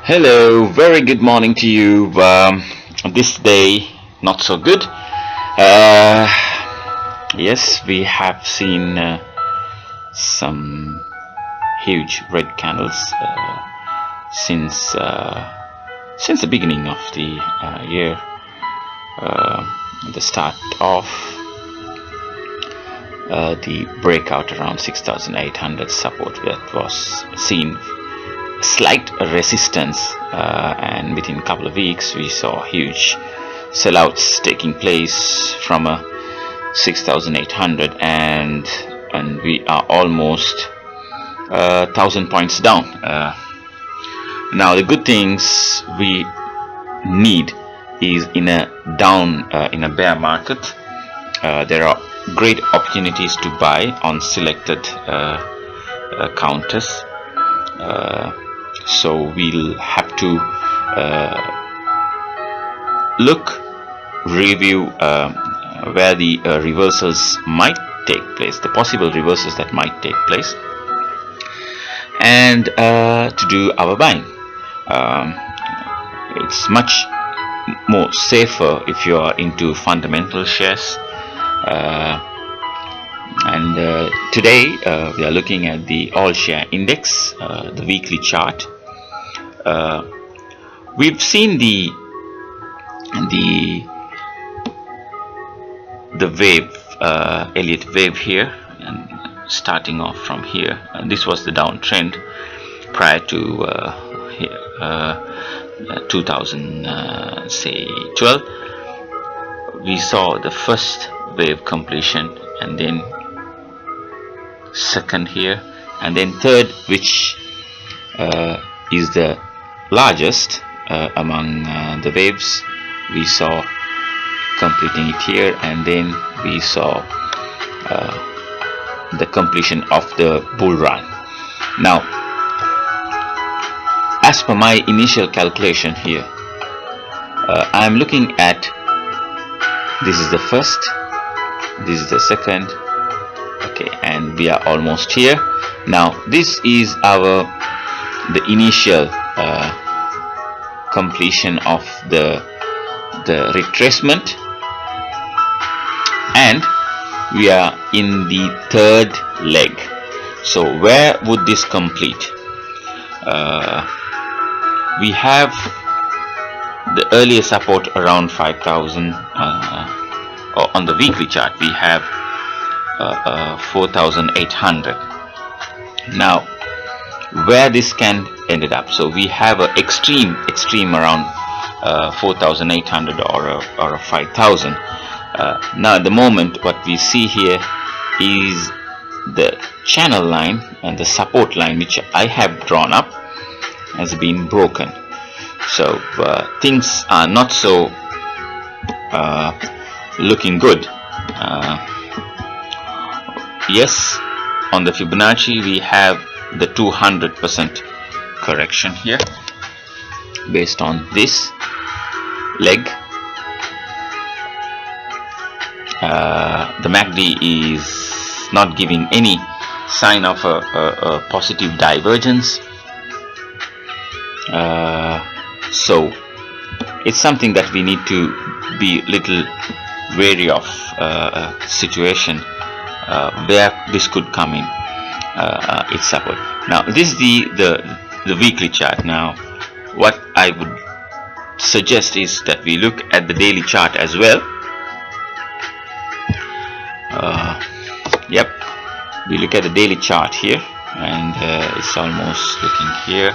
Hello, very good morning to you. This day, not so good. Uh, yes, we have seen some huge red candles since since the beginning of the year, the start of the breakout around 6,800 support that was seen slight resistance, and within a couple of weeks we saw huge sellouts taking place from a 6,800 and we are almost 1,000 points down. Now the good things we need is in a down in a bear market, there are great opportunities to buy on selected counters. So we'll have to review where the reversals might take place, the possible reversals that might take place, and to do our buying. It's much more safer if you are into fundamental shares. Today we are looking at the all share index, the weekly chart. We've seen the wave, Elliott wave here, and starting off from here, and this was the downtrend prior to 2012. We saw the first wave completion, and then second here, and then third, which is the largest among the waves. We saw completing it here, and then we saw the completion of the bull run. Now, as per my initial calculation here, I am looking at, this is the first, this is the second, okay, and we are almost here. Now this is the initial completion of the retracement, and we are in the third leg. So where would this complete? We have the earlier support around 5,000, or on the weekly chart we have 4,800. Now where this can ended up, so we have an extreme around 4,800 or 5,000. Now at the moment what we see here is the channel line and the support line, which I have drawn up, has been broken. So things are not so looking good. Yes, on the Fibonacci we have the 200% correction here based on this leg. The MACD is not giving any sign of a positive divergence, so it's something that we need to be little wary of, situation where this could come in its support. Now this is the weekly chart. Now what I would suggest is that we look at the daily chart as well. Yep, we look at the daily chart here, and it's almost looking here,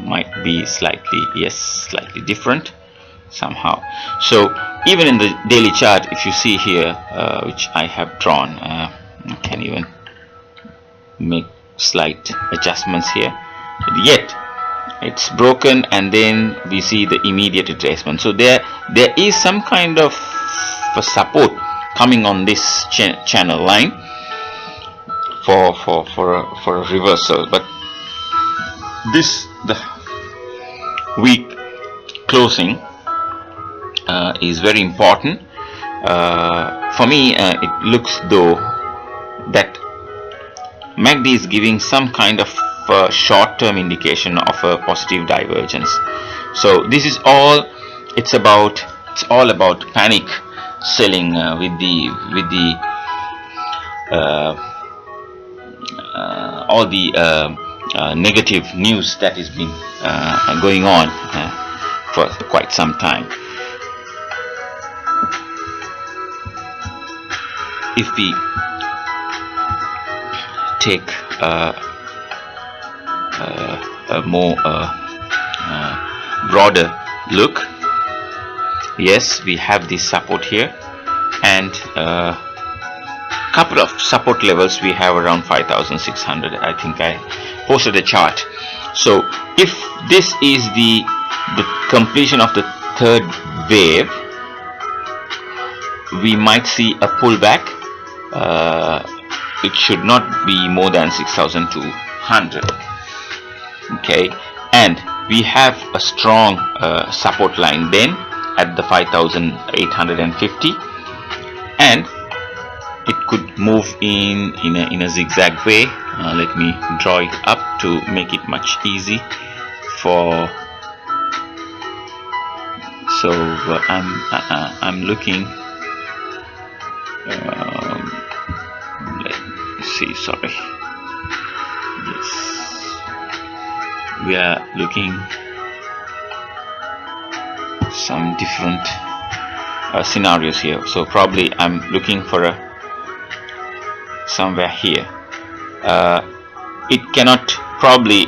might be slightly different somehow. So even in the daily chart, if you see here, which I have drawn, I can even make slight adjustments here, yet it's broken, and then we see the immediate retracement. So there is some kind of a support coming on this channel line for a reversal, but the week closing is very important. For me, it looks though that MACD is giving some kind of a short-term indication of a positive divergence. So this is all. It's all about panic selling with the all the negative news that has been going on for quite some time. If we take a more broader look, yes, we have this support here, and couple of support levels we have around 5,600. I think I posted a chart. So if this is the completion of the third wave, we might see a pullback. It should not be more than 6,200. Okay, and we have a strong support line then at the 5,850, and it could move in a zigzag way. Let me draw it up to make it much easy for. So I'm looking. Let me see. Sorry. Yes, we are looking some different scenarios here. So probably I'm looking for a somewhere here. It cannot probably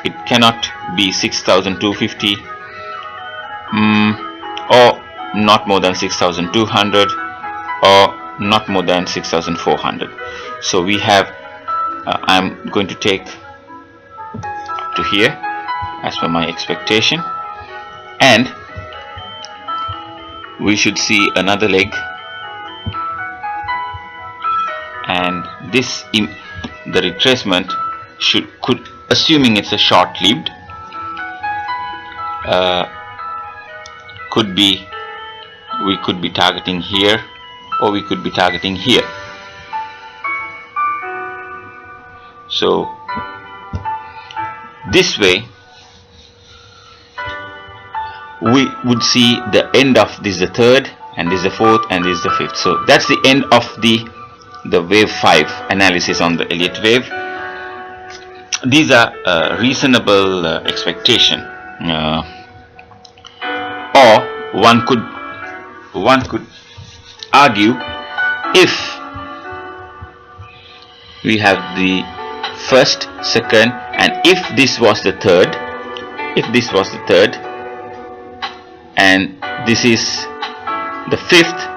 it cannot be 6,250 or not more than 6,200 or not more than 6,400. So we have I'm going to take up to here as per my expectation, and we should see another leg, and this the retracement could, assuming it's a short-lived, we could be targeting here, or we could be targeting here. So this way we would see the end of this, the third, and this is the fourth, and this is the fifth. So that's the end of the wave 5 analysis on the Elliott wave. These are reasonable expectation, or one could argue, if we have the first, second, and if this was the third, and this is the fifth,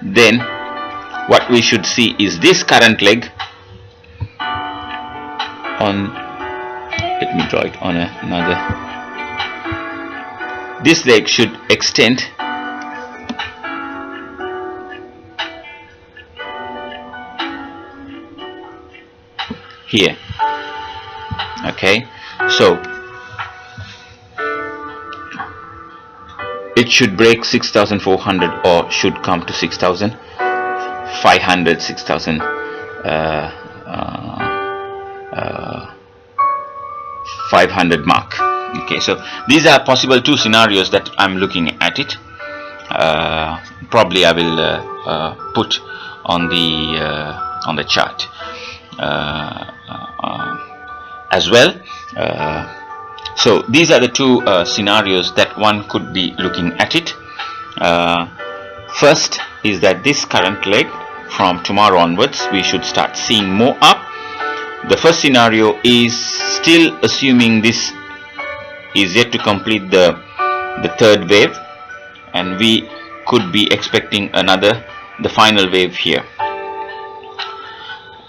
then what we should see is this current leg on, let me draw it on another, this leg should extend here. Okay, so it should break 6,400 or should come to 6,500, 6,500 mark. Okay, so these are possible two scenarios that I'm looking at it. Probably I will put on the chart as well. So these are the two scenarios that one could be looking at it. First is that this current leg, from tomorrow onwards we should start seeing more up. The first scenario is still assuming this is yet to complete the third wave, and we could be expecting the final wave here,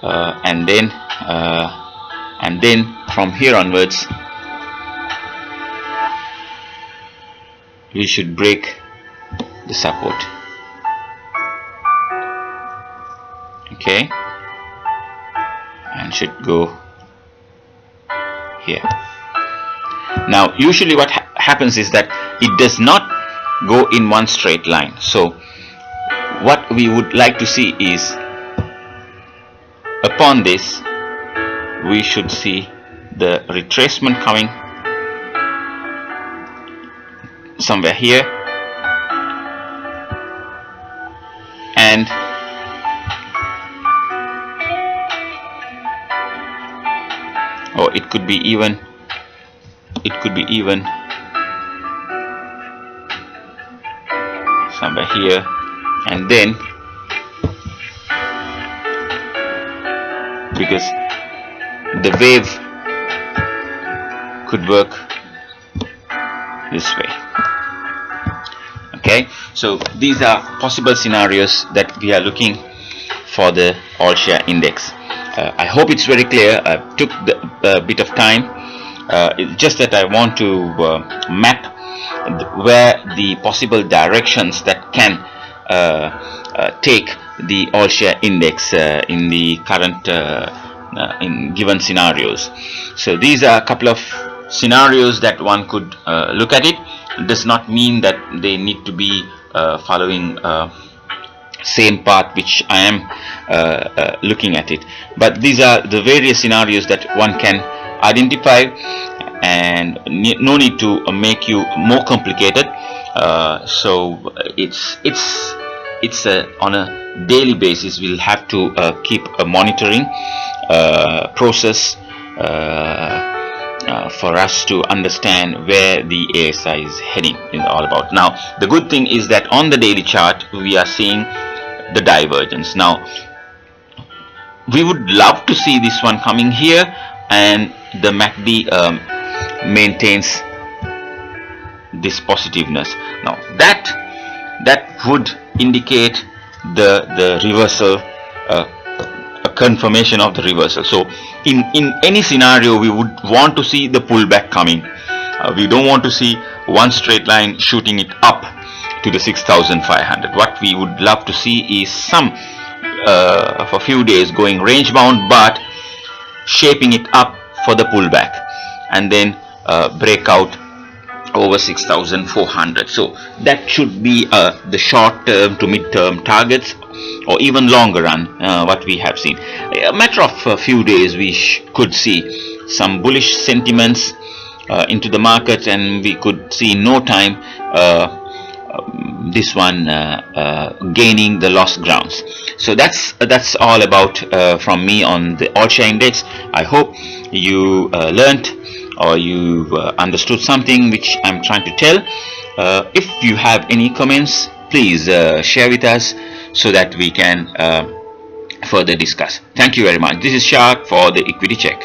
and then from here onwards we should break the support. Okay, and should go here. Now usually what happens is that it does not go in one straight line. So what we would like to see is, upon this we should see the retracement coming somewhere here, and it could be even somewhere here, and then because the wave could work this way. Okay, so these are possible scenarios that we are looking for the all share index. I hope it's very clear. I took a bit of time. It's just that I want to map where the possible directions that can take the all share index in the current in given scenarios. So these are a couple of scenarios that one could look at it. It does not mean that they need to be following same path which I am looking at it, but these are the various scenarios that one can identify, and no need to make you more complicated. So it's on a daily basis. We'll have to keep a monitoring process for us to understand where the ASI is heading is all about. Now the good thing is that on the daily chart we are seeing the divergence. Now we would love to see this one coming here, and the MACD maintains this positiveness. Now that would indicate the reversal, a confirmation of the reversal. So in any scenario we would want to see the pullback coming. We don't want to see one straight line shooting it up to the 6,500. What we would love to see is some for a few days going range bound, but shaping it up for the pullback, and then breakout over 6,400. So that should be the short term to mid term targets, or even longer run what we have seen. A matter of a few days we could see some bullish sentiments into the markets, and we could see in no time this one gaining the lost grounds. So that's all about from me on the all share index. I hope you learnt or you understood something which I'm trying to tell. If you have any comments, please share with us so that we can further discuss. Thank you very much. This is Shark for the Equity Check.